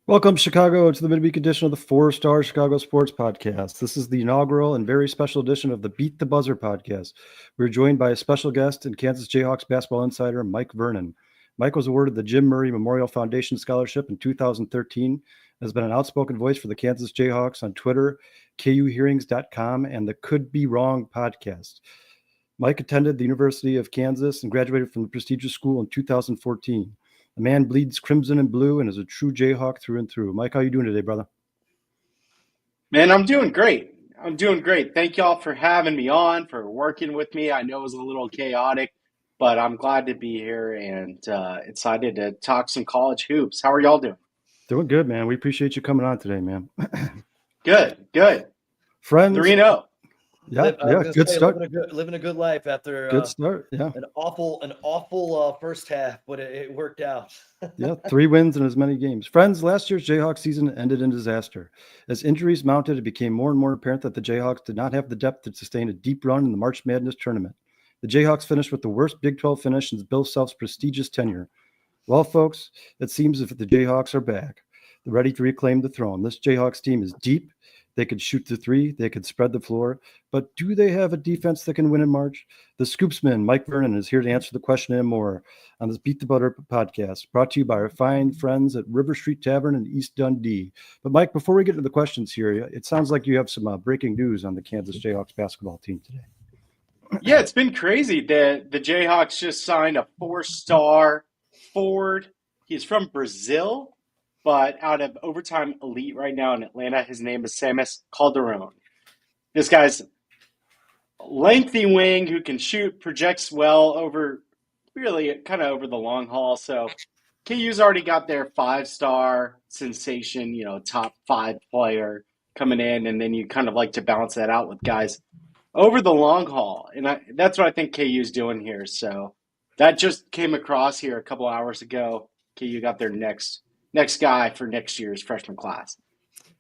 Welcome, Chicago, to the midweek edition of the Four-Star Chicago Sports Podcast. This is the inaugural and very special edition of the Beat the Buzzer podcast. We're joined by a special guest and Kansas Jayhawks basketball insider, Mike Vernon. Mike was awarded the Jim Murray Memorial Foundation Scholarship in 2013 and has been an outspoken voice for the Kansas Jayhawks on Twitter, KUhearings.com, and the Could Be Wrong podcast. Mike attended the University of Kansas and graduated from the prestigious school in 2014. The man bleeds crimson and blue and is a true Jayhawk through and through. Mike, how you doing today, brother? Man, I'm doing great. I'm doing great. Thank y'all for having me on, for working with me. I know it was a little chaotic, but I'm glad to be here and excited to talk some college hoops. How are y'all doing? Doing good, man. We appreciate you coming on today, man. Good, good. Friends, 3-0. yeah, good start. Living a good life after Good start, yeah. an awful first half, but it worked out. Yeah, 3 wins in as many games. Friends, last year's Jayhawks season ended in disaster. As injuries mounted, it became more and more apparent that the Jayhawks did not have the depth to sustain a deep run in the March Madness tournament. The Jayhawks finished with the worst Big 12 finish since Bill Self's prestigious tenure. Well, folks, it seems as if the Jayhawks are back, ready to reclaim the throne. This Jayhawks team is deep. They could shoot the three. They could spread the floor. But do they have a defense that can win in March? The Scoopsman, Mike Vernon, is here to answer the question and more on this Beat the Butter podcast, brought to you by our fine friends at River Street Tavern in East Dundee. But, Mike, before we get into the questions here, it sounds like you have some breaking news on the Kansas Jayhawks basketball team today. Yeah, it's been crazy. The Jayhawks just signed a 4-star forward. He's from Brazil, but out of Overtime Elite right now in Atlanta. His name is Samus Calderon. This guy's lengthy wing who can shoot, projects well over, really kind of over the long haul. So KU's already got their 5-star sensation, top 5 player coming in, and then you kind of like to balance that out with guys over the long haul. And that's what I think KU's doing here. So that just came across here a couple hours ago. KU got their next guy for next year's freshman class.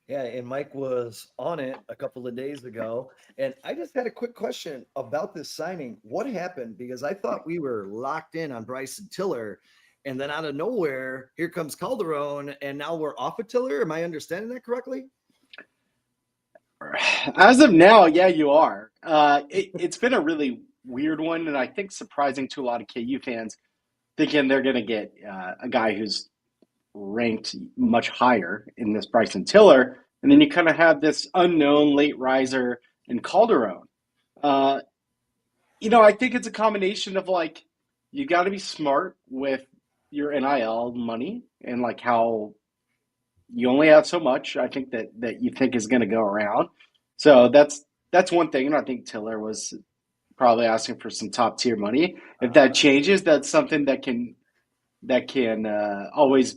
Yeah, and Mike was on it a couple of days ago. And I just had a quick question about this signing. What happened? Because I thought we were locked in on Bryson Tiller. And then out of nowhere, here comes Calderon. And now we're off of Tiller. Am I understanding that correctly? As of now, yeah, you are. It's been a really weird one. And I think surprising to a lot of KU fans, thinking they're going to get a guy who's ranked much higher in this Bryson Tiller, and then you kind of have this unknown late riser in Calderon. I think it's a combination of you got to be smart with your NIL money and how you only have so much. I think that you think is going to go around. So that's one thing, and I think Tiller was probably asking for some top tier money. If that changes, that's something that can always.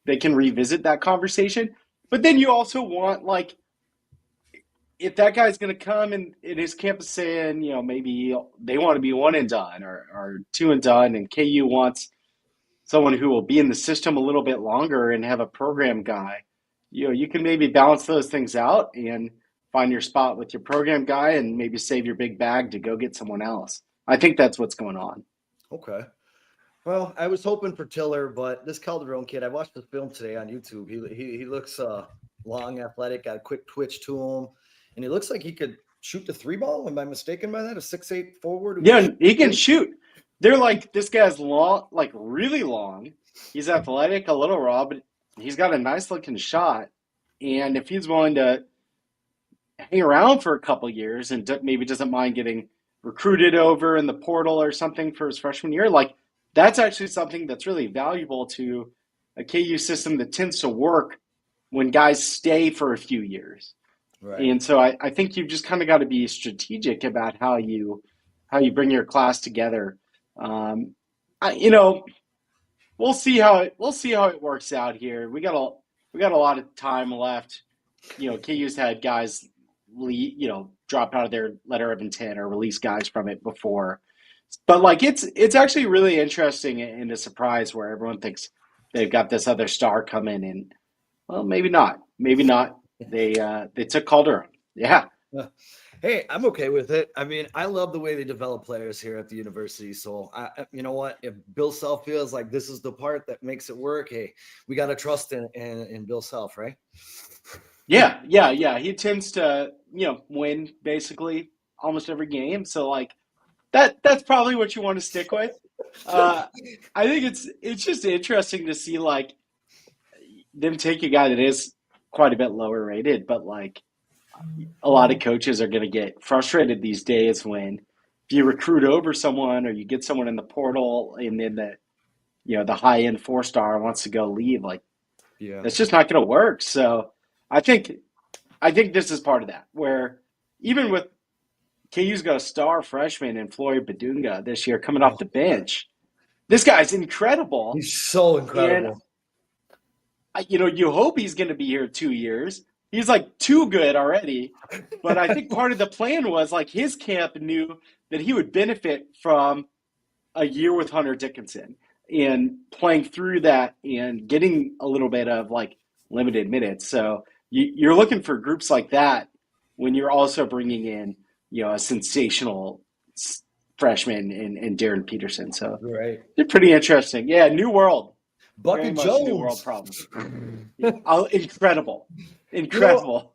They can revisit that conversation. But then you also want, if that guy's going to come and in his campus saying, maybe they want to be one and done or two and done, and KU wants someone who will be in the system a little bit longer and have a program guy, you can maybe balance those things out and find your spot with your program guy and maybe save your big bag to go get someone else. I think that's what's going on. Okay. Well, I was hoping for Tiller, but this Calderon kid, I watched the film today on YouTube. He looks long, athletic, got a quick twitch to him, and he looks like he could shoot the 3-ball. Am I mistaken by that? A 6'8" forward? Yeah, he can shoot. They're this guy's long, really long. He's athletic, a little raw, but he's got a nice looking shot. And if he's willing to hang around for a couple years and maybe doesn't mind getting recruited over in the portal or something for his freshman year, that's actually something that's really valuable to a KU system that tends to work when guys stay for a few years. Right. And so I think you've just kind of got to be strategic about how you bring your class together. We'll see how it works out here. We got a lot of time left. KU's had guys drop out of their letter of intent or release guys from it before. But it's actually really interesting and a surprise where everyone thinks they've got this other star coming in. Well, maybe not. Maybe not. They took Calderon. Yeah. Hey, I'm okay with it. I mean, I love the way they develop players here at the university. So, you know what? If Bill Self feels like this is the part that makes it work, hey, we got to trust in Bill Self, right? Yeah. He tends to, win basically almost every game. So like that's probably what you want to stick with. Uh, I think it's just interesting to see like them take a guy that is quite a bit lower rated, but like a lot of coaches are going to get frustrated these days when if you recruit over someone or you get someone in the portal and then the high end 4-star wants to go leave, like Yeah. that's just not going to work. So I think I think this is part of that where even with KU's got a star freshman in Floyd Badunga this year coming off the bench. This guy's incredible, He's so and incredible. you hope he's going to be here 2 years. He's like too good already, but I think part of the plan was like his camp knew that he would benefit from a year with Hunter Dickinson and playing through that and getting a little bit of like limited minutes. So you're looking for groups like that when you're also bringing in a sensational freshman in Darren Peterson. So Right. they're pretty interesting. Yeah, new world, very Bucket much new world Jones. problem. Oh, incredible, You know, incredible.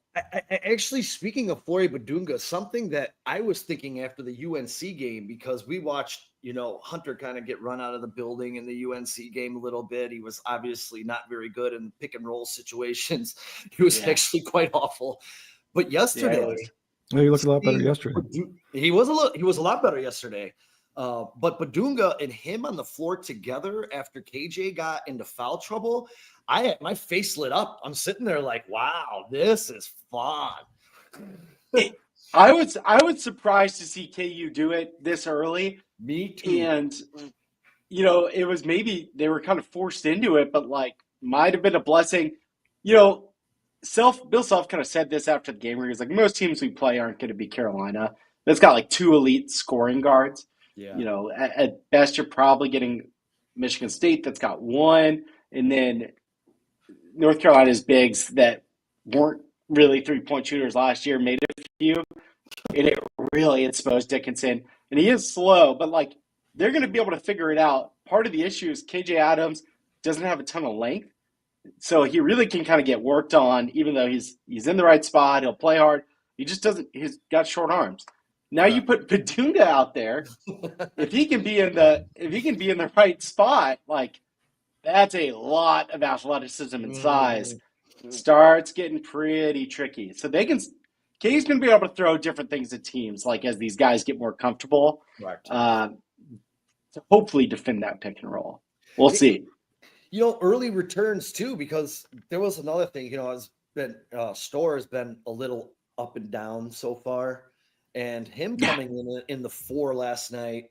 actually, speaking of Flory Badunga, something that I was thinking after the UNC game, because we watched, Hunter kind of get run out of the building in the UNC game a little bit. He was obviously not very good in pick and roll situations. He was Yeah, actually quite awful. But yeah, it yesterday, was. He looked a lot better yesterday. he was a lot better yesterday. But Badunga and him on the floor together after KJ got into foul trouble, I had my face lit up. I'm sitting there like, wow, this is fun. I was surprised to see KU do it this early, Me too. and it was maybe they were kind of forced into it, but like might have been a blessing. You know, Bill Self kind of said this after the game where he was like, most teams we play aren't going to be Carolina. That's got like two elite scoring guards. Yeah. At best you're probably getting Michigan State that's got one, and then North Carolina's bigs that weren't really 3-point shooters last year made a few, and it really exposed Dickinson. And he is slow, but like they're going to be able to figure it out. Part of the issue is KJ Adams doesn't have a ton of length, so he really can kind of get worked on. Even though he's in the right spot, he'll play hard. He just doesn't. He's got short arms. Now you put Badunga out there. If he can be in the right spot, like that's a lot of athleticism and size. Starts getting pretty tricky. So K's going to be able to throw different things at teams, like as these guys get more comfortable, Right. to hopefully defend that pick and roll. We'll see. Early returns too, because there was another thing, Store has been a little up and down so far, and him coming in the 4 last night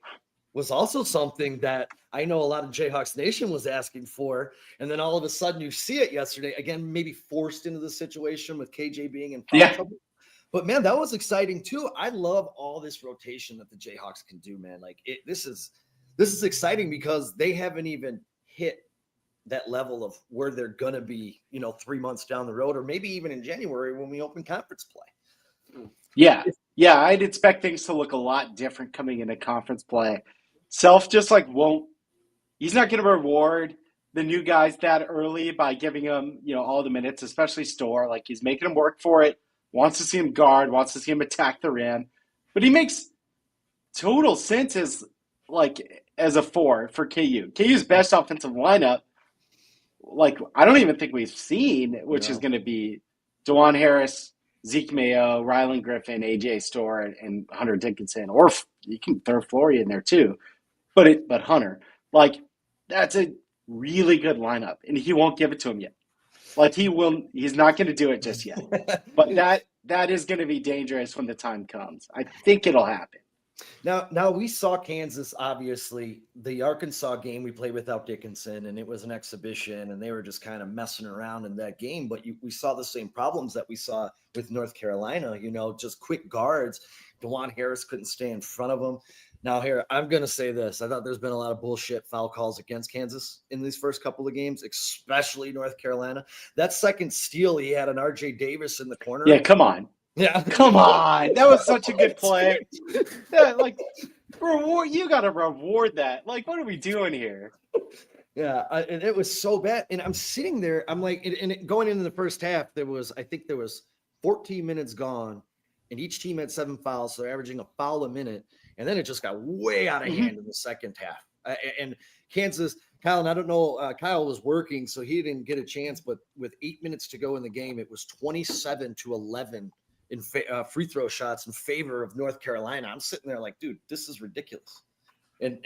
was also something that I know a lot of Jayhawks Nation was asking for. And then all of a sudden you see it yesterday, again, maybe forced into the situation with KJ being in foul trouble. But man, that was exciting too. I love all this rotation that the Jayhawks can do, man. Like this is exciting because they haven't even hit that level of where they're going to be, 3 months down the road, or maybe even in January when we open conference play. Yeah. I'd expect things to look a lot different coming into conference play. Self just like he's not going to reward the new guys that early by giving them, all the minutes, especially Store. Like he's making them work for it, wants to see him guard, wants to see him attack the rim. But he makes total sense as a 4 for KU. KU's best offensive lineup, like I don't even think we've seen, which is going to be DeJuan Harris, Zeke Mayo, Rylan Griffin, AJ Store, and Hunter Dickinson. Or you can throw Flory in there too. But Hunter, like that's a really good lineup, and he won't give it to him yet. Like he's not going to do it just yet. But that is going to be dangerous when the time comes. I think it'll happen. Now we saw Kansas, obviously, the Arkansas game we played without Dickinson, and it was an exhibition, and they were just kind of messing around in that game. But we saw the same problems that we saw with North Carolina, just quick guards. DeJuan Harris couldn't stay in front of them. Now here, I'm going to say this. I thought there's been a lot of bullshit foul calls against Kansas in these first couple of games, especially North Carolina. That second steal he had on RJ Davis in the corner. Yeah, come on. Yeah. Come on. That was such a good play. Yeah, like, you got to reward that. Like, what are we doing here? Yeah, and it was so bad. And I'm sitting there, I'm like, going into the first half, I think there was 14 minutes gone, and each team had 7 fouls, so they're averaging a foul a minute. And then it just got way out of hand in the second half. And Kansas, Kyle, and I don't know, Kyle was working, so he didn't get a chance. But with 8 minutes to go in the game, it was 27-11 in free throw shots in favor of North Carolina. I'm sitting there like, dude, this is ridiculous. And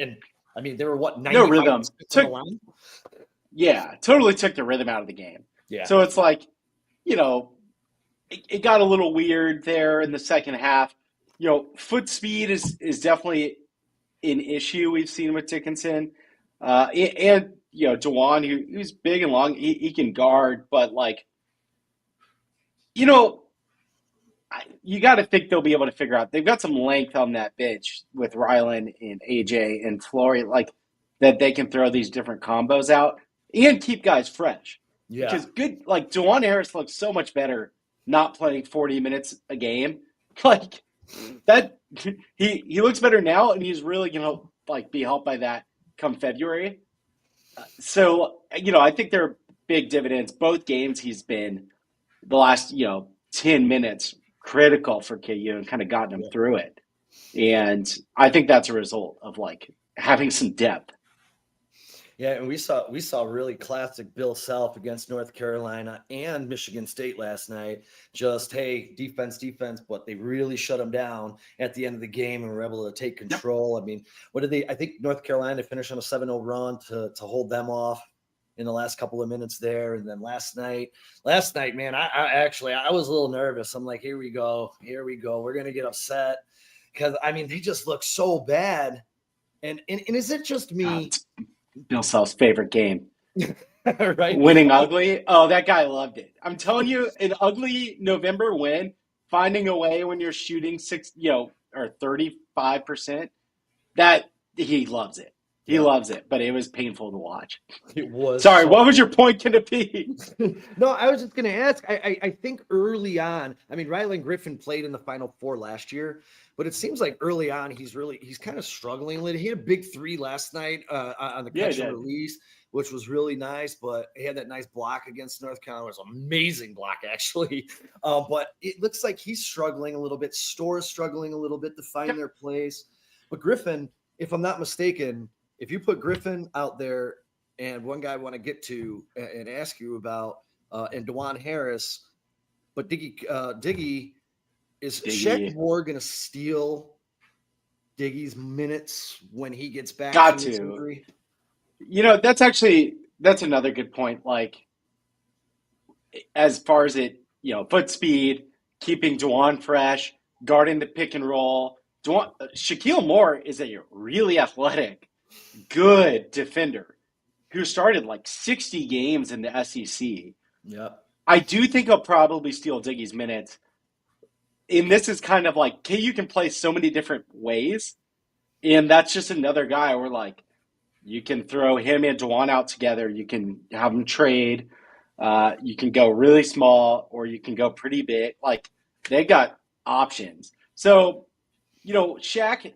I mean, they were what, 95 no rhythm. on the line? Yeah, totally took the rhythm out of the game. Yeah. So it's like, it got a little weird there in the second half. Foot speed is definitely an issue we've seen with Dickinson. And DeJuan, who's big and long, he can guard, but you got to think they'll be able to figure out. They've got some length on that bench with Rylan and AJ and Flory, that they can throw these different combos out and keep guys fresh. Yeah. Because DeJuan Harris looks so much better not playing 40 minutes a game. Like that, he looks better now, and he's really gonna be helped by that come February. So I think they're big dividends. Both games he's been the last 10 minutes critical for KU and kind of gotten them through it. And I think that's a result of having some depth. Yeah, and we saw really classic Bill Self against North Carolina and Michigan State last night. Just, hey, defense, but they really shut them down at the end of the game and were able to take control. Yep. I mean, I think North Carolina finished on a 7-0 run to hold them off in the last couple of minutes there. And then last night, man, I was a little nervous. I'm like, here we go. We're going to get upset because, I mean, they just look so bad. And is it just me? Bill Self's favorite game. Right? Winning ugly. Oh, that guy loved it. I'm telling you, an ugly November win, finding a way when you're shooting 35%, that he loves it. He loves it, but it was painful to watch. It was. Sorry, what was your point going to be? No, I was just going to ask. I think early on, I mean, Rylan Griffin played in the Final Four last year, but it seems like early on he's kind of struggling a little. He had a big 3 last night on the catch and release, which was really nice. But he had that nice block against North Carolina. It was an amazing block, actually. But it looks like he's struggling a little bit. Store's struggling a little bit to find their place. But Griffin, if I'm not mistaken, if you put Griffin out there, and one guy I want to get to and ask you about, and DeJuan Harris, but Diggy, is Shaq Ward going to steal Diggy's minutes when he gets back? Got to. That's another good point. As far as it, foot speed, keeping DeJuan fresh, guarding the pick and roll. Shaquille Moore is a really athletic, good defender who started 60 games in the SEC. Yep. I do think he'll probably steal Diggy's minutes. And this is kind of KU can play so many different ways. And that's just another guy where you can throw him and DeJuan out together. You can have them trade. You can go really small or you can go pretty big. They got options. So, Shaq,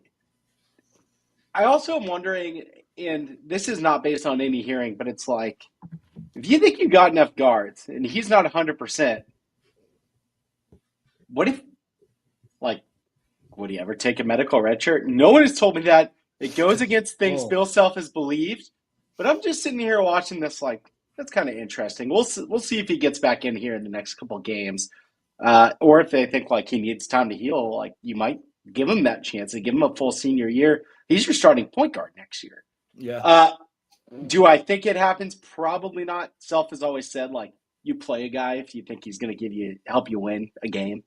I also am wondering, and this is not based on any hearing, but it's if you think you got enough guards and he's not 100%, what if, would he ever take a medical red shirt? No one has told me that. It goes against things Bill Self has believed, but I'm just sitting here watching this that's kind of interesting. We'll see if he gets back in here in the next couple of games, or if they think he needs time to heal. You might give him that chance and give him a full senior year. He's your starting point guard next year. Yeah. Do I think it happens? Probably not. Self has always said you play a guy if you think he's going to help you win a game,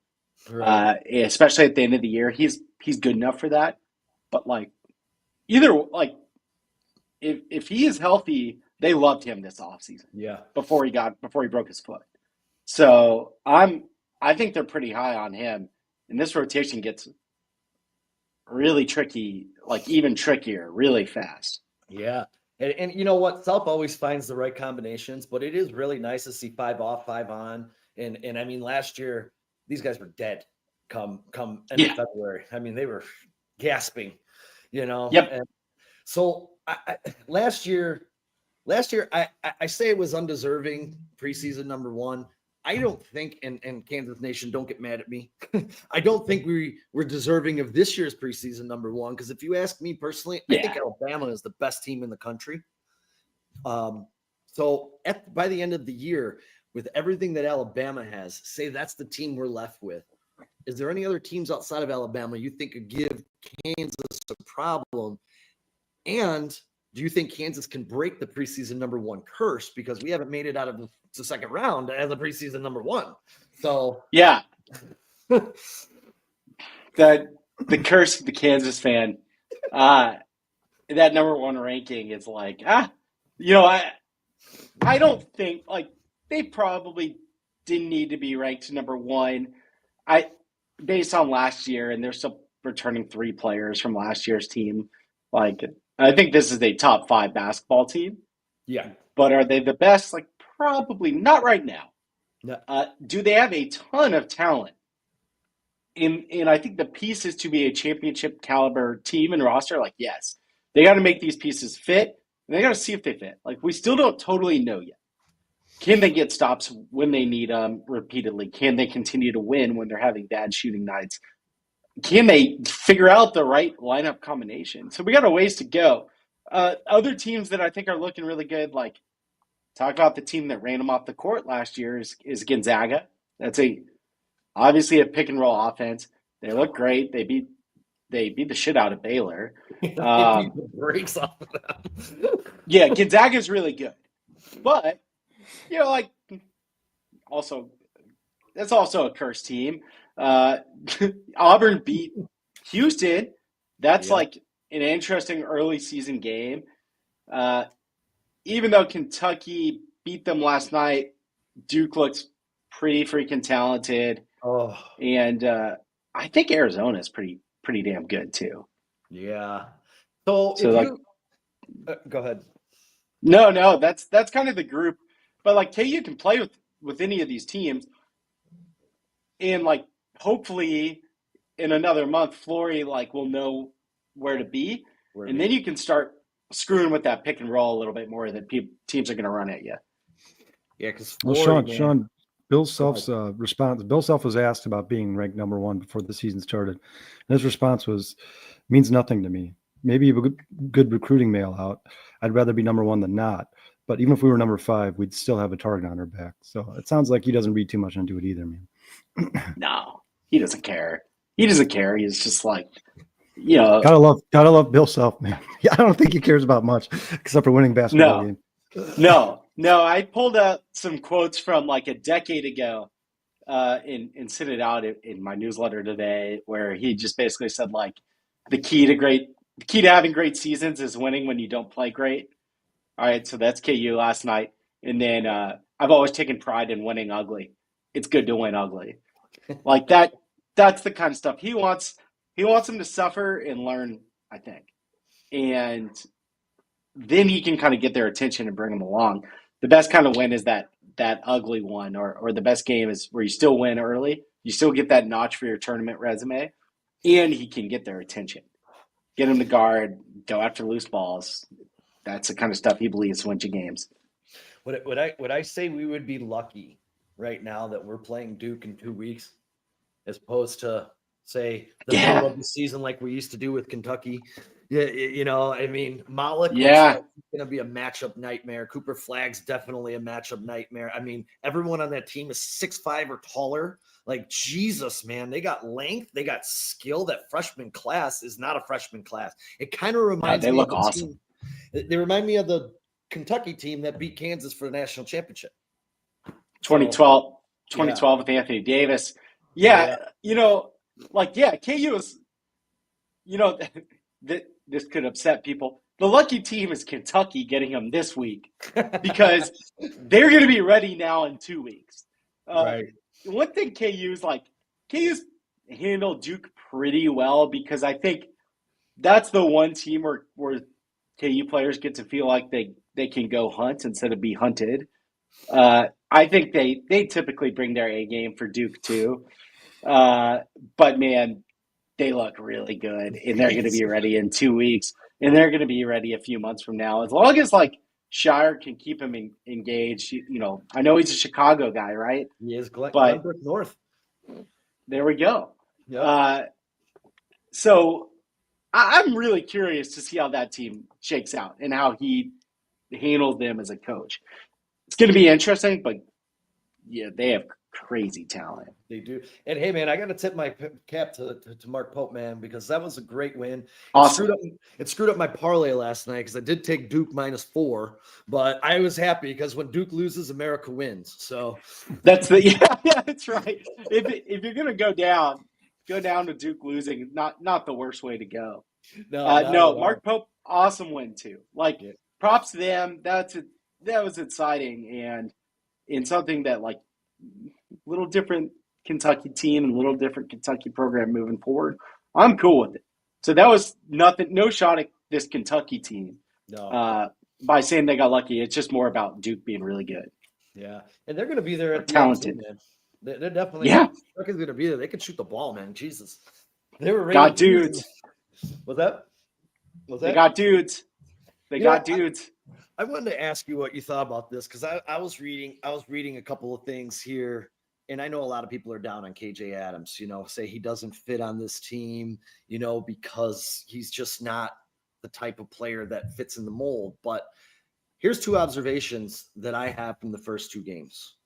right. Especially at the end of the year. He's good enough for that. But if he is healthy, they loved him this offseason. Yeah. Before he broke his foot. So I think they're pretty high on him, and this rotation gets really tricky, even trickier, really fast. Yeah. And you know what? Self always finds the right combinations, but it is really nice to see 5 off, 5 on. And I mean, last year, these guys were dead. come end of February. I mean, they were gasping, Yep. And so last year, I say it was undeserving preseason number one. I don't think, and Kansas Nation, don't get mad at me. I don't think we were deserving of this year's preseason number one. Because if you ask me personally, I think Alabama is the best team in the country. So by the end of the year, with everything that Alabama has, say that's the team we're left with. Is there any other teams outside of Alabama you think could give Kansas a problem? And do you think Kansas can break the preseason number one curse? Because we haven't made it out of the second round as a preseason number one. So yeah, the curse of the Kansas fan, that number one ranking is like, I don't think like they probably didn't need to be ranked number one. Based on last year, and they're still returning 3 players from last year's team. Like, I think this is a top 5 basketball team. Yeah. But are they the best? Like, probably not right now. No. Do they have a ton of talent? And I think the pieces to be a championship caliber team and roster, like, yes. They got to make these pieces fit, and they got to see if they fit. Like, we still don't totally know yet. Can they get stops when they need them repeatedly? Can they continue to win when they're having bad shooting nights? Can they figure out the right lineup combination? So we got a ways to go. Other teams that I think are looking really good, like talk about the team that ran them off the court last year is Gonzaga. That's obviously a pick and roll offense. They look great. They beat the shit out of Baylor. Breaks off of them. Yeah, Gonzaga is really good, but like also that's also a cursed team. Auburn beat Houston. That's like an interesting early season game. Even though Kentucky beat them last night, Duke looks pretty freaking talented. Oh, and I think Arizona is pretty damn good too. Yeah. So if like, you go ahead. No, that's kind of the group. But like KU can play with any of these teams, and like hopefully in another month, Flory like will know where to be, and then you can start screwing with that pick and roll a little bit more that teams are going to run at you. Yeah, because Sean, Bill Self's response. Bill Self was asked about being ranked number one before the season started, and his response was, "Means nothing to me. Maybe a good recruiting mail out. I'd rather be number one than not. But even if we were number 5, we'd still have a target on our back." So it sounds like he doesn't read too much into it either, man. No, he doesn't care. He doesn't care. He's just like, gotta love Bill Self, man. Yeah, I don't think he cares about much except for winning basketball games. No. I pulled out some quotes from like a decade ago, and sent it out in my newsletter today, where he just basically said like the key to having great seasons is winning when you don't play great. All right, so that's KU last night. And then I've always taken pride in winning ugly. It's good to win ugly. Like that's the kind of stuff he wants. He wants them to suffer and learn, I think. And then he can kind of get their attention and bring them along. The best kind of win is that ugly one, or the best game is where you still win early. You still get that notch for your tournament resume, and he can get their attention. Get them to guard, go after loose balls. That's the kind of stuff he believes wins you games. Would I say we would be lucky right now that we're playing Duke in 2 weeks, as opposed to say the middle of the season like we used to do with Kentucky? Yeah, I mean, Malik looks like he's going to be a matchup nightmare. Cooper Flagg's definitely a matchup nightmare. I mean, everyone on that team is 6'5" or taller. Like, Jesus, man, they got length, they got skill. That freshman class is not a freshman class. It kind of reminds me. They look awesome. They remind me of the Kentucky team that beat Kansas for the national championship. 2012 with Anthony Davis. Yeah. KU is, this could upset people. The lucky team is Kentucky getting them this week because they're going to be ready now in 2 weeks. Right. One thing KU's handled Duke pretty well, because I think that's the one team where KU players get to feel like they can go hunt instead of be hunted. I think they typically bring their A game for Duke too. But man, they look really good, and they're going to be ready in 2 weeks, and they're going to be ready a few months from now. As long as like Shire can keep him engaged, I know he's a Chicago guy, right? He is But Glenbrook North. there we go. Yeah. So I'm really curious to see how that team shakes out and how he handles them as a coach. It's going to be interesting, but yeah, they have crazy talent. They do. And hey, man, I got to tip my cap to Mark Pope, man, because that was a great win. Awesome. It screwed up my parlay last night because I did take Duke -4, but I was happy because when Duke loses, America wins. So that's that's right. If you're gonna go down to Duke losing. Not the worst way to go. No, Mark Pope, awesome win too. Like props to them. That was exciting and in something that like little different Kentucky team and little different Kentucky program moving forward. I'm cool with it. So that was no shot at this Kentucky team. No. By saying they got lucky. It's just more about Duke being really good. Yeah, and they're going to be there at the talented. end, man. They're definitely Kentucky's going to be there. They can shoot the ball, man. Jesus, they were ready. Got dudes. What's that? They got dudes. They got dudes. I wanted to ask you what you thought about this because I was reading a couple of things here, and I know a lot of people are down on KJ Adams. Say he doesn't fit on this team, because he's just not the type of player that fits in the mold. But here's two observations that I have from the first two games.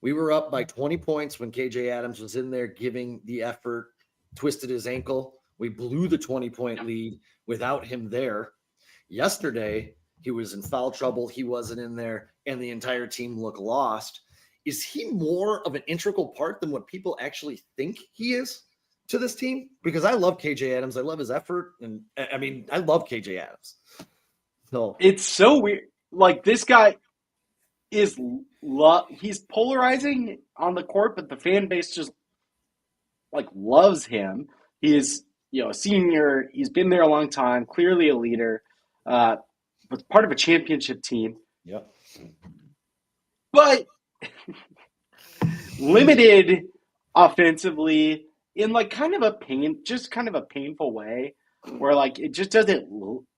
We were up by 20 points when KJ Adams was in there giving the effort, twisted his ankle. We blew the 20-point lead without him there. Yesterday, he was in foul trouble. He wasn't in there, and the entire team looked lost. Is he more of an integral part than what people actually think he is to this team? Because I love KJ Adams. I love his effort. And I mean, I love KJ Adams. So it's so weird. Like this guy he's polarizing on the court, but the fan base just like loves him. He is, a senior. He's been there a long time, clearly a leader, was part of a championship team. Yep. But limited offensively in like kind of a painful way where like it just doesn't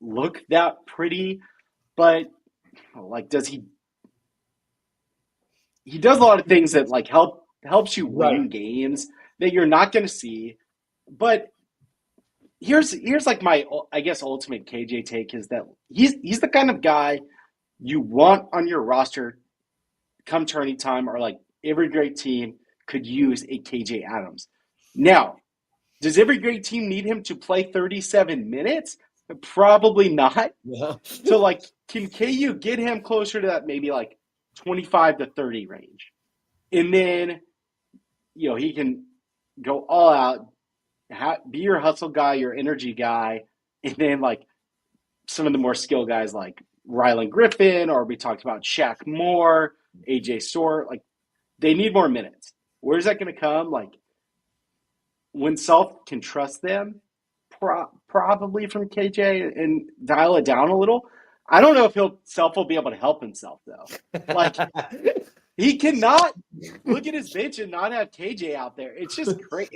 look that pretty, but like does he does a lot of things that like helps you win games that you're not going to see. But here's like my, I guess, ultimate KJ take is that he's the kind of guy you want on your roster come tourney time, or like every great team could use a KJ Adams. Now, does every great team need him to play 37 minutes? Probably not. Yeah. So like, can KU get him closer to that maybe like 25 to 30 range? And then, he can go all out, be your hustle guy, your energy guy, and then like some of the more skill guys like Rylan Griffin, or we talked about Shaq Moore, AJ Sort, like they need more minutes. Where's that going to come? Like when Self can trust them, probably from KJ and dial it down a little. I don't know if Self will be able to help himself though. Like he cannot look at his bench and not have KJ out there. It's just great.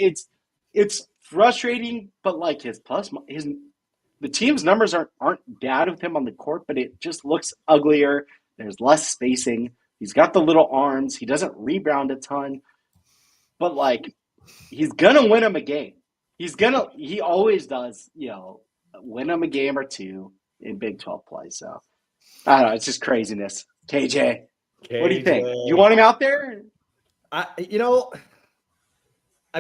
It's frustrating, but like the team's numbers aren't bad with him on the court, but it just looks uglier. There's less spacing. He's got the little arms. He doesn't rebound a ton, but like he's gonna win him a game. He always does, win them a game or two in Big 12 play. So I don't know. It's just craziness. KJ, what do you think? You want him out there? I'm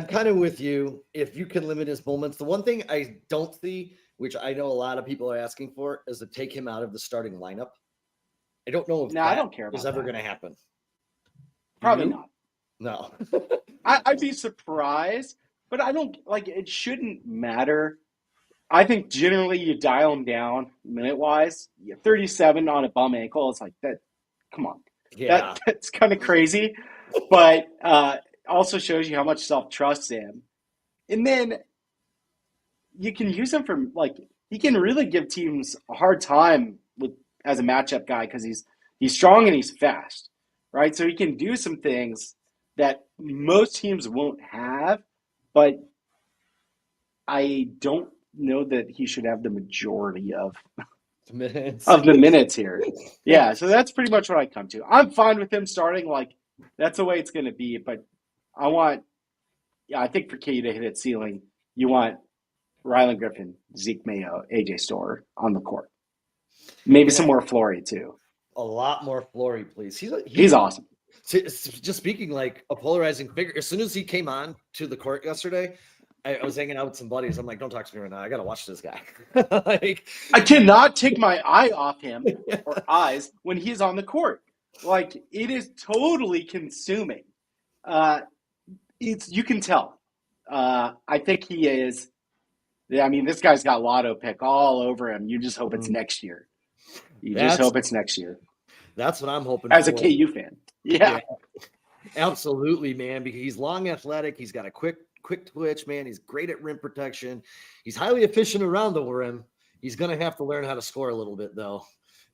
kind of with you. If you can limit his moments, the one thing I don't see, which I know a lot of people are asking for, is to take him out of the starting lineup. I don't know if I don't care about is ever going to happen. Probably not. No. I'd be surprised. But I don't like it. Shouldn't matter. I think generally you dial him down minute wise. 37 on a bum ankle. It's like that. Come on, that's kind of crazy. But also shows you how much self trust in. And then you can use him for like he can really give teams a hard time as a matchup guy because he's strong and he's fast, right? So he can do some things that most teams won't have. but I don't know that he should have the majority of Minutes. the minutes here. Yeah, so that's pretty much what I come to. I'm fine with him starting. Like, that's the way it's going to be. But I think for KU to hit its ceiling, you want Rylan Griffin, Zeke Mayo, AJ Storr on the court. Maybe some more Flory too. A lot more Flory, please. He's awesome. Just speaking like a polarizing figure. As soon as he came on to the court yesterday, I was hanging out with some buddies. I'm like, don't talk to me right now. I got to watch this guy. Like, I cannot take my eye off him or eyes when he's on the court. Like, it is totally consuming. You can tell. I think he is. I mean, this guy's got lotto pick all over him. You just hope it's next year. Just hope it's next year. That's what I'm hoping as for. a KU fan. Yeah, absolutely, man. Because he's long, athletic. He's got a quick twitch, man. He's great at rim protection. He's highly efficient around the rim. He's going to have to learn how to score a little bit, though.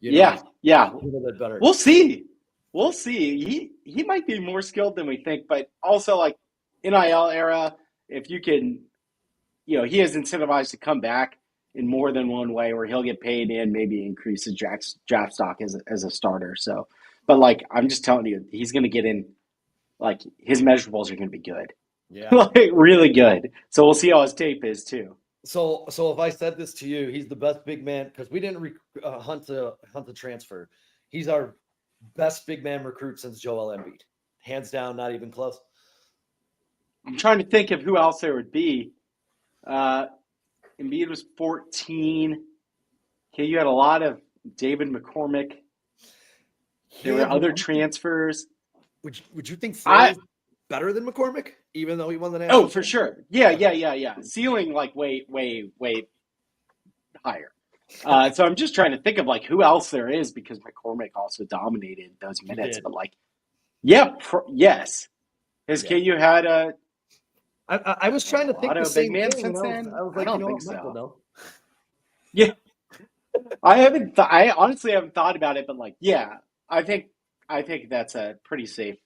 Yeah. A little bit better. We'll see. He might be more skilled than we think, but also like NIL era, if you can, he is incentivized to come back in more than one way where he'll get paid and maybe increase his draft stock as a starter. So, but like, I'm just telling you, he's going to get in, like his measurables are going to be good. Yeah. Like really good. So we'll see how his tape is too. So if I said this to you, he's the best big man because we didn't hunt the transfer. He's our best big man recruit since Joel Embiid. Hands down, not even close. I'm trying to think of who else there would be. Embiid was 14. Okay, you had a lot of David McCormick. There were other transfers. Would you think Floyd is better than McCormick, even though he won the national? Oh, for sure. Yeah. Ceiling like way higher. So I'm just trying to think of like who else there is because McCormick also dominated those minutes. But like, yes. Has KU had a I was trying to think the same man thing. Since then? I was like, I don't think so. No. Yeah. I honestly haven't thought about it, but like, yeah, I think that's a pretty safe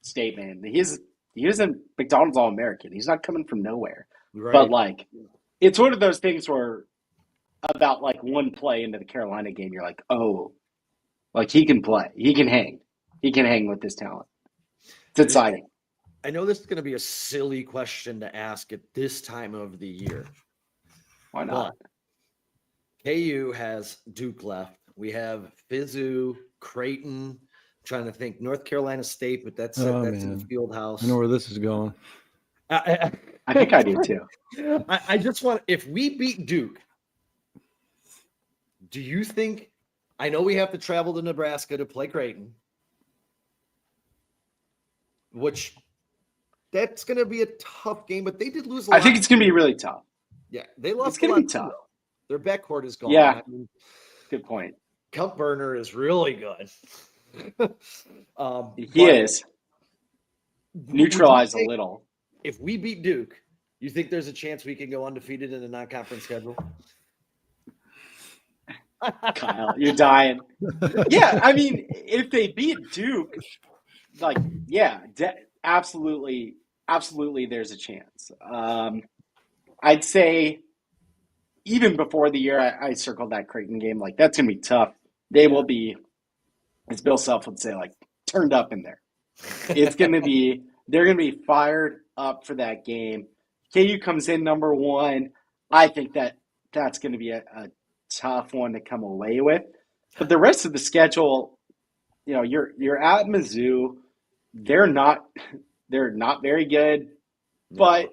statement. He is a McDonald's All-American. He's not coming from nowhere. Right. But like, it's one of those things where about like one play into the Carolina game, you're like, oh, like he can play. He can hang with this talent. It's exciting. I know this is going to be a silly question to ask at this time of the year. Why not? KU has Duke left. We have Fizu, Creighton. I'm trying to think North Carolina State, but that's in the field house. I know where this is going. I think I do too. I just want, if we beat Duke, do you think, I know we have to travel to Nebraska to play Creighton, which that's going to be a tough game, but they did lose a lot. I think it's going to be really tough. Yeah, they lost. It's going to be tough. Their backcourt is gone. Yeah, good point. Mike Vernon is really good. He is. Neutralize a little. If we beat Duke, you think there's a chance we can go undefeated in the non-conference schedule? Kyle, you're dying. Yeah, I mean, if they beat Duke, like, yeah, absolutely, there's a chance. I'd say even before the year, I circled that Creighton game. Like, that's going to be tough. They will be, as Bill Self would say, like, turned up in there. It's going to be, they're going to be fired up for that game. KU comes in number one. I think that's going to be a tough one to come away with. But the rest of the schedule, you're at Mizzou. They're not very good, but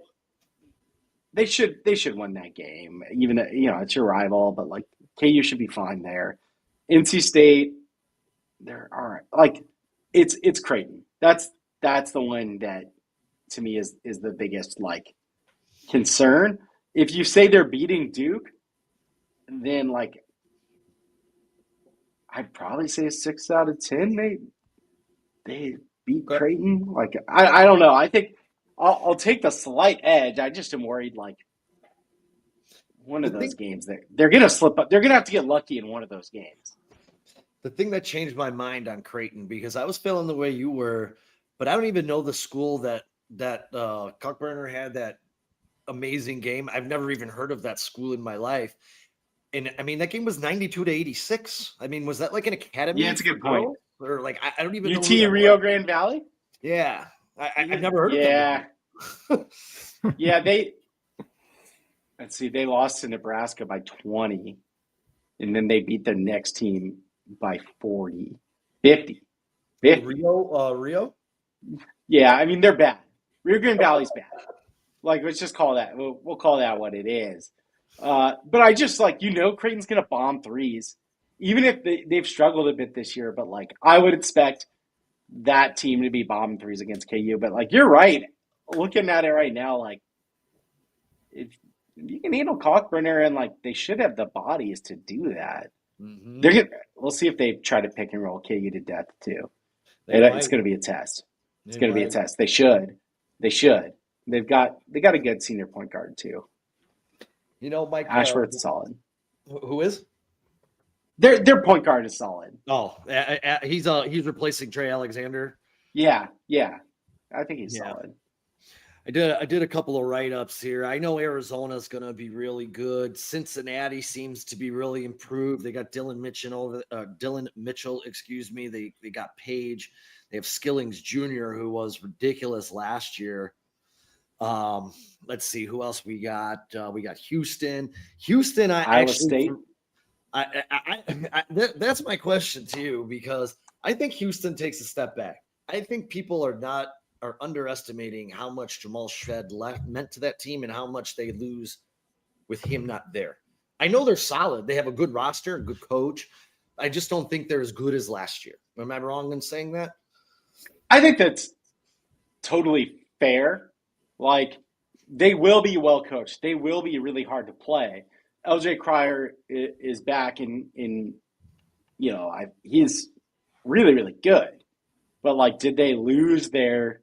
they should win that game. Even it's your rival, but like KU should be fine there. NC State, they're all right. Like it's Creighton. That's the one that to me is the biggest like concern. If you say they're beating Duke, then like I'd probably say 6 out of 10. They beat Creighton. Like I don't know. I think I'll take the slight edge. I just am worried like one of those games they're gonna slip up. They're gonna have to get lucky in one of those games. The thing that changed my mind on Creighton, because I was feeling the way you were, but I don't even know the school that Cockburner had that amazing game. I've never even heard of that school in my life. And I mean, that game was 92-86. I mean, was that like an academy? Yeah, it's a good for point. girls? Or like, I don't even know UT who that Rio was. Grande Valley? Yeah. I've never heard of them before. Yeah, let's see, they lost to Nebraska by 20, and then they beat their next team by 40, 50. Rio? Yeah, I mean, they're bad. Rio Grande Valley's bad. Like, let's just call that, we'll call that what it is. But I just, like, Creighton's going to bomb threes, even if they've struggled a bit this year. But, like, I would expect that team to be bombing threes against KU. But, like, you're right. Looking at it right now, like, if you can handle Cockburner, and, like, they should have the bodies to do that. Mm-hmm. We'll see if they try to pick and roll KU to death, too. It's going to be a test. It's going to be a test. They should. They got a good senior point guard, too. Mike Ashworth's solid. Who is? Their point guard is solid. Oh, he's replacing Trey Alexander. Yeah. I think he's solid. I did a couple of write-ups here. I know Arizona's going to be really good. Cincinnati seems to be really improved. They got Dylan Mitchell. They got Page. They have Skillings Jr., who was ridiculous last year. Let's see who else we got. We got Houston. Iowa State. That's my question to you, because I think Houston takes a step back. I think people are underestimating how much Jamal Shved meant to that team and how much they lose with him not there. I know they're solid. They have a good roster, a good coach. I just don't think they're as good as last year. Am I wrong in saying that? I think that's totally fair. Like, they will be well coached. They will be really hard to play. LJ Cryer is back, and he's really, really good. But, like, did they lose their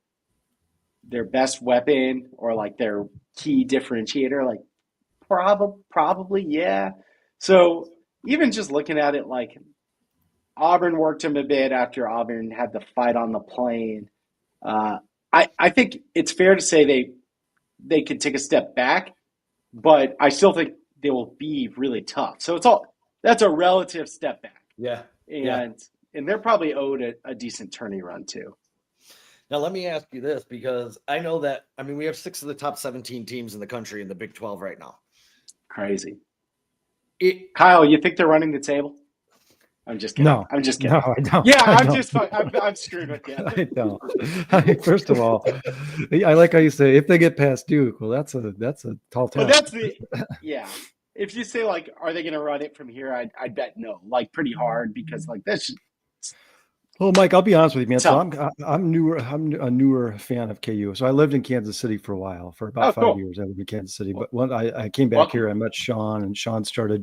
best weapon or, like, their key differentiator? Like, probably, yeah. So even just looking at it, like, Auburn worked him a bit after Auburn had the fight on the plane. I think it's fair to say they could take a step back, but I still think they will be really tough. So that's a relative step back. Yeah. And they're probably owed a decent tourney run too. Now, let me ask you this, because I know that, we have 6 of the top 17 teams in the country in the Big 12 right now. Crazy. Kyle, you think they're running the table? I'm just kidding. No. I'm just kidding. No, I don't. Yeah, I'm screwed with you. I don't. First of all, I like how you say if they get past Duke. Well, that's a tall task. But if you say, like, are they going to run it from here? I'd bet no, like, pretty hard, because, like, that's. Well, Mike, I'll be honest with you, man. So Tough. I'm a newer fan of KU. So I lived in Kansas City for a while, for about 5 years. I lived in Kansas City. But when I came back here, I met Sean, and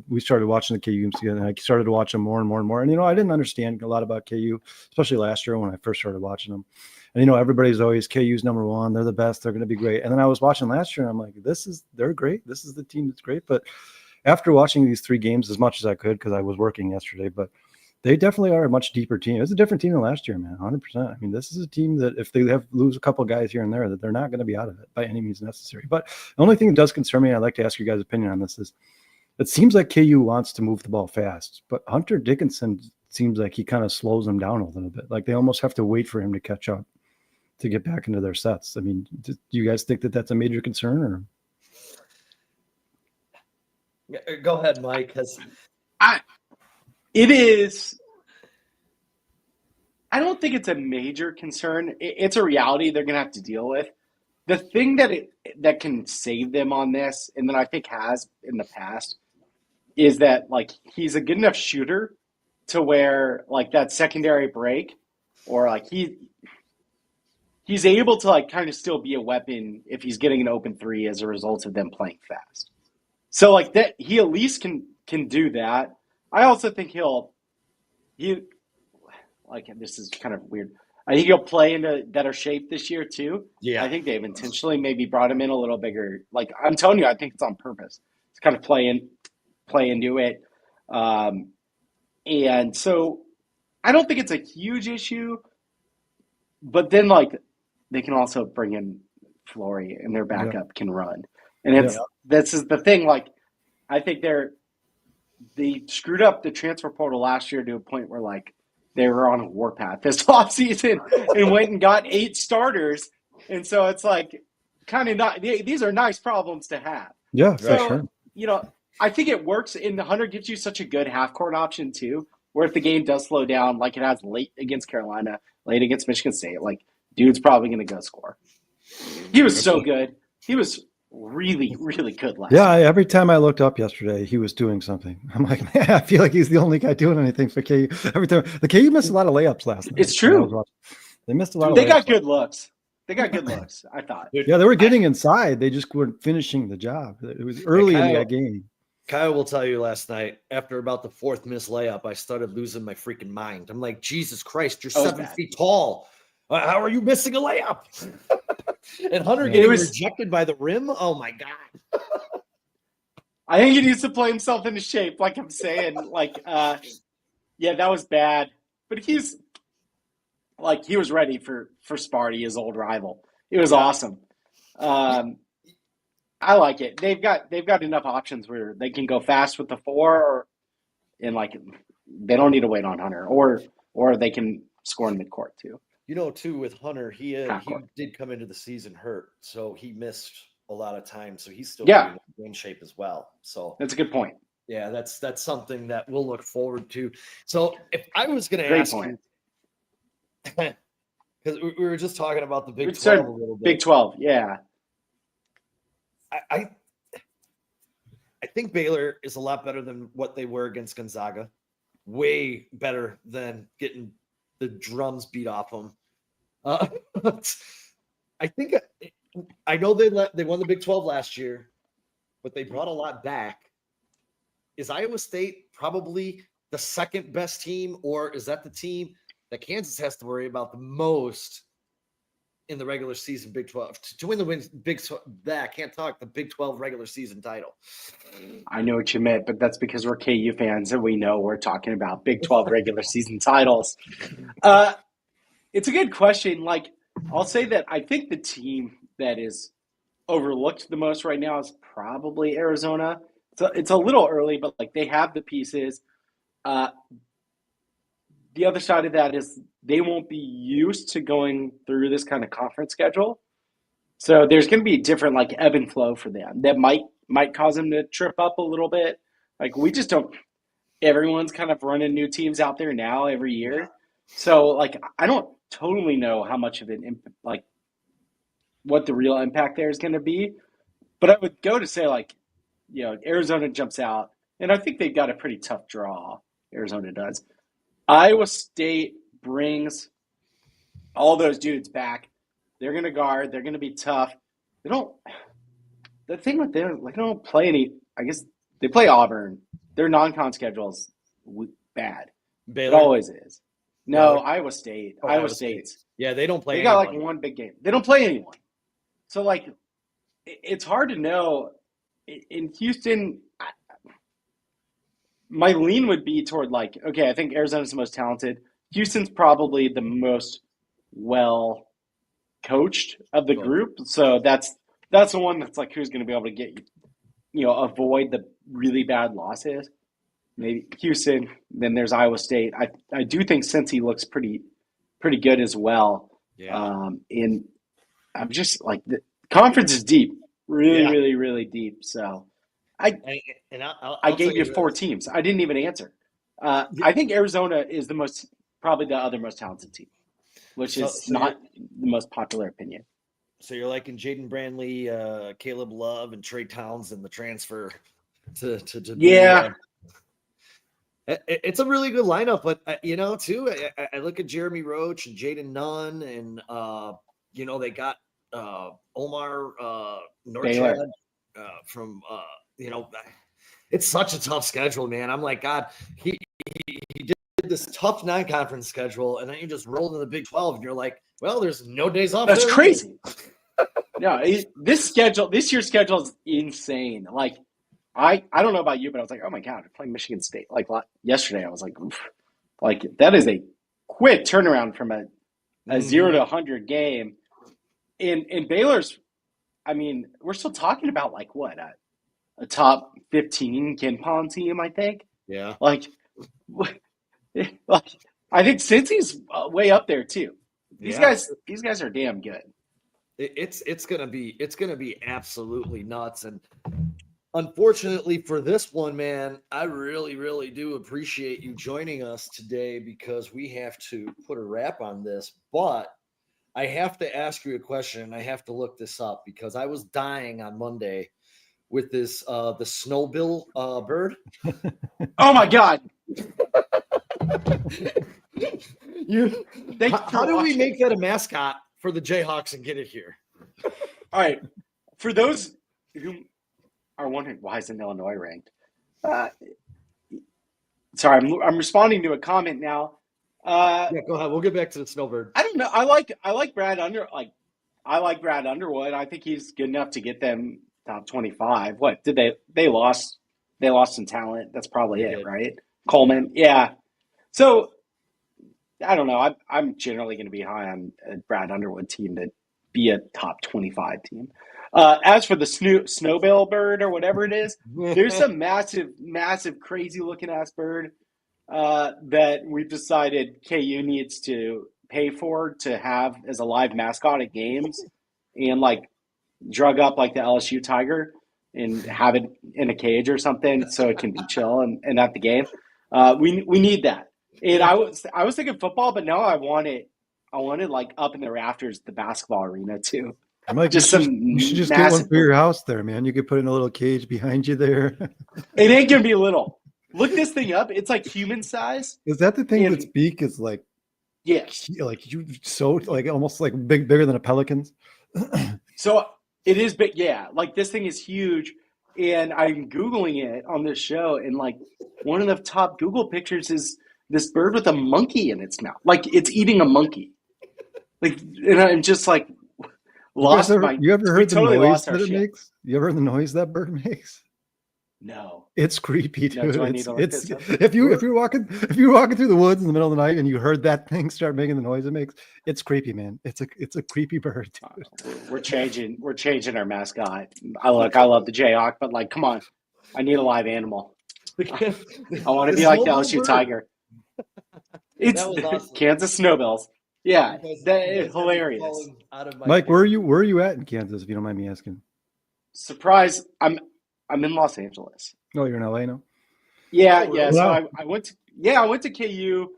we started watching the KU games together, and I started to watch them more and more and more. And, I didn't understand a lot about KU, especially last year when I first started watching them. And, everybody's always KU's number one. They're the best. They're going to be great. And then I was watching last year, and I'm like, they're great. This is the team that's great. But after watching these 3 games as much as I could, because I was working yesterday, but they definitely are a much deeper team. It's a different team than last year, man, 100%. This is a team that if they lose a couple of guys here and there, that they're not going to be out of it by any means necessary. But the only thing that does concern me, and I'd like to ask your guys' opinion on this, is it seems like KU wants to move the ball fast, but Hunter Dickinson seems like he kind of slows them down a little bit. Like they almost have to wait for him to catch up to get back into their sets. Do you guys think that that's a major concern? Or go ahead, Mike. It is. I don't think it's a major concern. It's a reality they're going to have to deal with. The thing that can save them on this, and that I think has in the past, is that, like, he's a good enough shooter to where, like, that secondary break, or like he's able to, like, kind of still be a weapon if he's getting an open 3 as a result of them playing fast. So, like, that he at least can do that. I also think this is kind of weird. I think he'll play into better shape this year too. Yeah. I think they've intentionally maybe brought him in a little bigger. Like, I'm telling you, I think it's on purpose. It's kind of play into it. And so I don't think it's a huge issue, but then, like, they can also bring in Flory, and their backup can run. And Yeah. this is the thing. Like, I think they screwed up the transfer portal last year to a point where like they were on a warpath this offseason and went and got 8 starters. And so it's like kind of not, these are nice problems to have. Yeah, for Right. sure. You know, I think it works. And the Hunter gives you such a good half court option too, where if the game does slow down, like it has late against Carolina, late against Michigan State, like dude's probably going to go score. He was so good. He was really, really good last Yeah, year. every time I looked up yesterday, he was doing something. I'm like, man, I feel like he's the only guy doing anything for KU. Every time the KU missed a lot of layups last night. It's when I was true. watching. They missed a lot of They layups. got good looks. They got good looks, I thought. Yeah, they were getting inside. They just weren't finishing the job. It was early in that game. Kyle will tell you last night, after about the 4th missed layup, I started losing my freaking mind. I'm like, Jesus Christ, you're 7 feet tall. How are you missing a layup? And Hunter getting rejected by the rim? Oh, my God. I think he needs to play himself into shape, like I'm saying. Like, yeah, that was bad. But he's like, he was ready for Sparty, his old rival. It was awesome. I like it. They've got enough options where they can go fast with the 4, and like they don't need to wait on Hunter, or they can score in midcourt too. You know, too, with Hunter, he did come into the season hurt, so he missed a lot of time. So he's still in game shape as well. So that's a good point. Yeah, that's something that we'll look forward to. So if I was going to ask you, because we were just talking about the Big 12 a little bit. Big 12, yeah. I think Baylor is a lot better than what they were against Gonzaga. Way better than getting the drums beat off them. I know they won the Big 12 last year, but they brought a lot back. Is Iowa State probably the second best team, or is that the team that Kansas has to worry about the most in the regular season Big 12 to win the Big 12 regular season title? I know what you meant, but that's because we're KU fans and we know we're talking about Big 12 regular season titles. It's a good question. Like, I'll say that I think the team that is overlooked the most right now is probably Arizona. It's a little early, but like they have the pieces. The other side of that is they won't be used to going through this kind of conference schedule. So there's going to be a different like ebb and flow for them that might cause them to trip up a little bit. Like we just don't – everyone's kind of running new teams out there now every year. So like I don't totally know how much of an – like what the real impact there is going to be. But I would go to say like, you know, Arizona jumps out. And I think they've got a pretty tough draw, Arizona does. Iowa State brings all those dudes back. They're going to guard. They're going to be tough. They don't – the thing with them, like, they don't play any – I guess they play Auburn. Their non-con schedule is bad. Baylor? It always is. No, Baylor? Iowa State. Oh, Iowa State's. Yeah, they don't play They got anyone. like one big game. They don't play anyone. So, like, it's hard to know. In Houston, my lean would be toward like, okay, I think Arizona's the most talented. Houston's probably the most well coached of the group. So that's the one that's like who's going to be able to get, you know, avoid the really bad losses. Maybe Houston. Then there's Iowa State. I do think Cincy looks pretty good as well. Yeah. And I'm just like the conference is deep, really, really deep. So I gave you 4 teams. I didn't even answer. I think Arizona is probably the other most talented team, which is not the most popular opinion. So you're liking Jaden Brantley, Caleb Love, and Trey Townsend, the transfer to yeah. It's a really good lineup, but you know, too, I look at Jeremy Roach and Jaden Nunn, and you know, they got Omar Norchad from you know, it's such a tough schedule, man. I'm like, God, he did this tough non-conference schedule, and then you just rolled in the Big 12, and you're like, well, there's no days off. That's crazy. No, this year's schedule is insane. Like, I don't know about you, but I was like, oh my God, we're playing Michigan State. Like yesterday, I was like, oof. Like that is a quick turnaround from a 0 to 100 game. And Baylor's I mean, we're still talking about like what a top 15 Ken team, I think. Yeah. Like, like I think Cincy's way up there too. These Yeah. guys are damn good. It's gonna be absolutely nuts. And unfortunately for this one, man, I really, really do appreciate you joining us today because we have to put a wrap on this. But I have to ask you a question. I have to look this up because I was dying on Monday with this the snowbill bird. Oh my God! How do we make that a mascot for the Jayhawks and get it here? All right, for those who are wondering why isn't Illinois ranked? Sorry, I'm responding to a comment now. Yeah, go ahead. We'll get back to the snowbird. I don't know. I like Brad Underwood. I think he's good enough to get them top 25. What did they lost? They lost some talent. That's probably it, right? Coleman, yeah. So I don't know. I'm generally going to be high on a Brad Underwood team to be a top 25 team. As for the snowbill bird or whatever it is, there's some massive, crazy looking ass bird that we've decided KU needs to pay for to have as a live mascot at games, and like drug up like the LSU tiger and have it in a cage or something so it can be chill and at the game. We need that. And I was thinking football, but now I want it like up in the rafters, the basketball arena too. Mike, you should just get one for your house there, man. You could put in a little cage behind you there. It ain't gonna be little. Look this thing up. It's like human size. Is that the thing that's beak is like? Yes. Like you so like almost like bigger than a pelican's. So it is big. Yeah. Like this thing is huge. And I'm Googling it on this show. And like one of the top Google pictures is this bird with a monkey in its mouth. Like it's eating a monkey. Like, and I'm just like lost. You ever heard the noise that it makes? You ever heard the noise that bird makes? No. It's creepy, dude. It's if you're walking through the woods in the middle of the night and you heard that thing start making the noise it makes, it's creepy, man. It's a creepy bird, dude. We're changing our mascot. I love the Jayhawk, but like, come on, I need a live animal. I want to be like the LSU tiger. It's awesome. Kansas Snowbills. Yeah, that is hilarious. Mike, where are you at in Kansas, if you don't mind me asking? Surprise! I'm in Los Angeles. Oh, you're in LA now? Yeah, yeah. So I went to KU,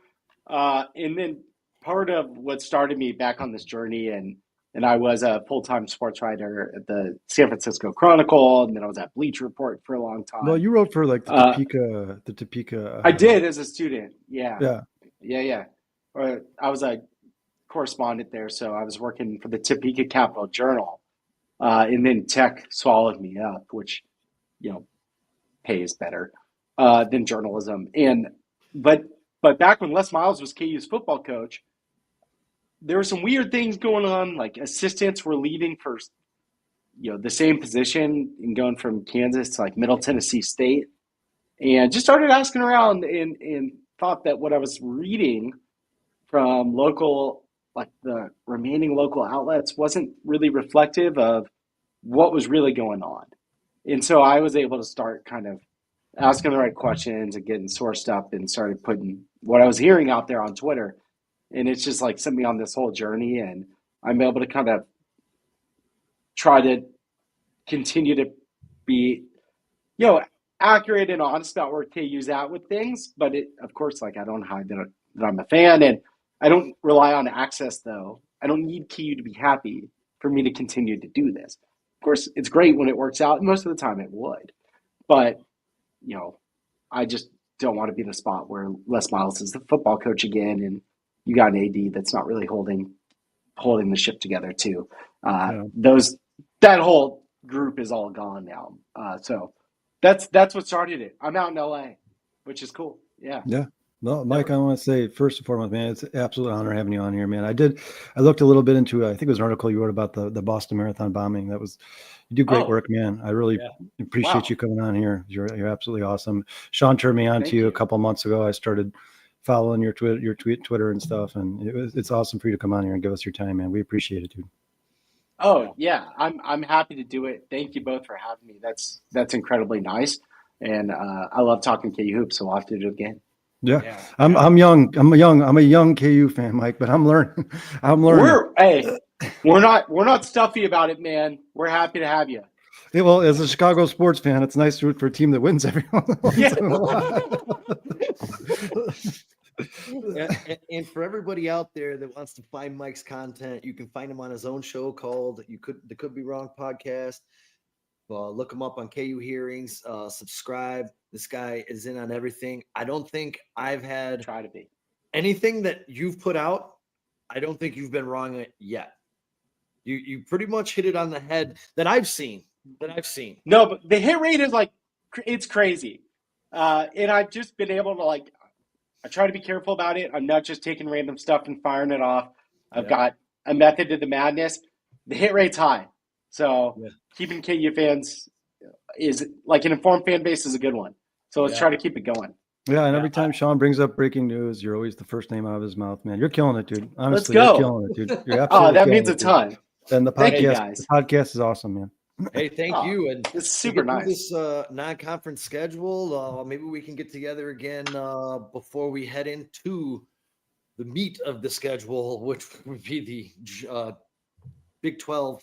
and then part of what started me back on this journey, and I was a full-time sports writer at the San Francisco Chronicle, and then I was at Bleacher Report for a long time. Well, you wrote for like the Topeka. I did as a student. Yeah. Yeah. I was a correspondent there, so I was working for the Topeka Capital Journal, and then tech swallowed me up, which pays better than journalism. But back when Les Miles was KU's football coach, there were some weird things going on. Like assistants were leaving for the same position and going from Kansas to like Middle Tennessee State, and just started asking around and thought that what I was reading from the remaining local outlets wasn't really reflective of what was really going on. And so I was able to start kind of asking the right questions and getting sourced up and started putting what I was hearing out there on Twitter. And it's just like sent me on this whole journey, and I'm able to kind of try to continue to be, accurate and honest about where KU's at with things. But of course, like I don't hide that I'm a fan, and I don't rely on access though. I don't need KU to be happy for me to continue to do this. Of course, it's great when it works out. Most of the time it would. But, I just don't want to be in a spot where Les Miles is the football coach again and you got an AD that's not really holding the ship together too. That whole group is all gone now. So that's what started it. I'm out in LA, which is cool. Yeah. Yeah. Well, Mike, I want to say first and foremost, man, it's an absolute honor having you on here, man. I looked a little bit into, I think it was an article you wrote about the Boston Marathon bombing. You do great work, man. I really appreciate you coming on here. You're absolutely awesome. Sean turned me on to you a couple of months ago. I started following your Twitter and stuff, and it's awesome for you to come on here and give us your time, man. We appreciate it, dude. Oh yeah, I'm happy to do it. Thank you both for having me. That's incredibly nice, and I love talking KU hoops, so we'll have to do it again. Yeah. Yeah. I'm young. I'm a young KU fan, Mike, but I'm learning. I'm learning. We're not stuffy about it, man. We're happy to have you. Yeah, well, as a Chicago sports fan, it's nice to root for a team that wins every once Yeah. in a while. And for everybody out there that wants to find Mike's content, you can find him on his own show called The Could Be Wrong podcast. Look him up on KU Hearings. Subscribe. This guy is in on everything. I don't think I've had Try to be. anything that you've put out. I don't think you've been wrong yet. You pretty much hit it on the head that I've seen. No, but the hit rate is like it's crazy, and I've just been able to like. I try to be careful about it. I'm not just taking random stuff and firing it off. I've got a method to the madness. The hit rate's high, so keeping KU fans is like an informed fan base is a good one. So let's try to keep it going. Yeah, and every time Sean brings up breaking news, you're always the first name out of his mouth, man. You're killing it, dude. Honestly, Let's go. You're killing it, dude. You're absolutely That killing means a it, ton. dude. And the Thank you, podcast, guys. the podcast is awesome, man. Hey, thank you. And it's super nice. This non-conference schedule. Maybe we can get together again before we head into the meat of the schedule, which would be the Big 12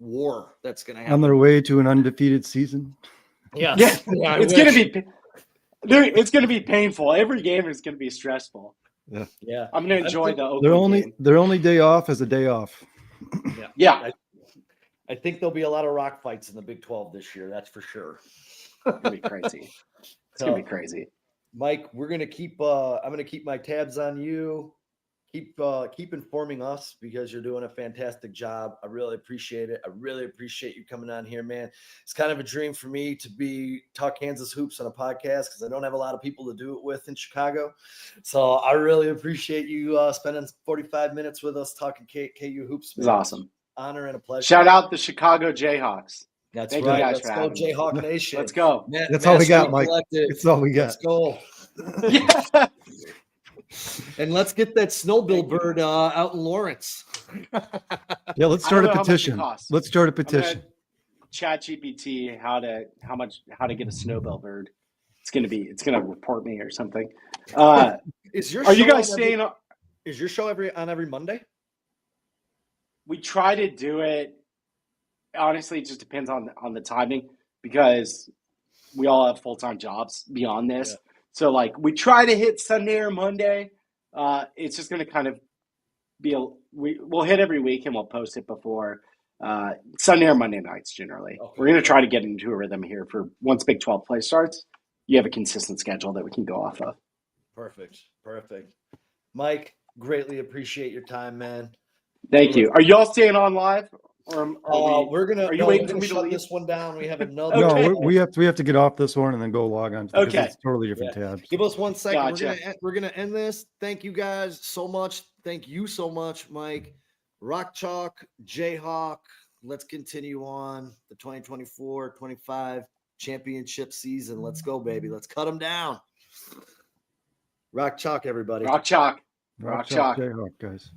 war that's going to happen. On their way to an undefeated season. Yeah, it's going to be painful. Every game is going to be stressful. Yeah. I'm going to enjoy the Oakland game. Their only day off is a day off. Yeah. I think there'll be a lot of rock fights in the Big 12 this year. That's for sure. It's going to be crazy. It's going to be crazy. Mike, we're going to keep I'm going to keep my tabs on you. Keep informing us because you're doing a fantastic job. I really appreciate it. I really appreciate you coming on here, man. It's kind of a dream for me to talk Kansas hoops on a podcast because I don't have a lot of people to do it with in Chicago. So I really appreciate you spending 45 minutes with us talking KU hoops. It's awesome. Honor and a pleasure. Shout out the Chicago Jayhawks. That's Thank right. you guys Let's for go, having me. Jayhawk Nation. Let's go. That's all we got, Mike. That's all we got. Let's go. Yeah. And let's get that snowbill bird out in Lawrence. Yeah, let's start a petition. Let's start a petition. Chat GPT how to get a snowbill bird. It's gonna report me or something. Are you guys staying? Is your show on every Monday? We try to do it. Honestly, it just depends on the timing because we all have full-time jobs beyond this. Yeah. So like we try to hit Sunday or Monday. It's just going to kind of be we'll hit every week and we'll post it before Sunday or Monday nights generally. Okay. We're going to try to get into a rhythm here for once Big 12 play starts. You have a consistent schedule that we can go off of. Perfect. Mike, greatly appreciate your time, man. Thank you. Are y'all staying on live? Or are you waiting for me to shut this one down? We have another. No, we have to get off this one and then go log on. Okay, it's totally different tabs. Give us 1 second. Gotcha. We're gonna end this. Thank you guys so much. Thank you so much, Mike. Rock Chalk, Jayhawk. Let's continue on the 2024-25 championship season. Let's go, baby. Let's cut them down. Rock Chalk, everybody. Rock Chalk. Jayhawk, guys.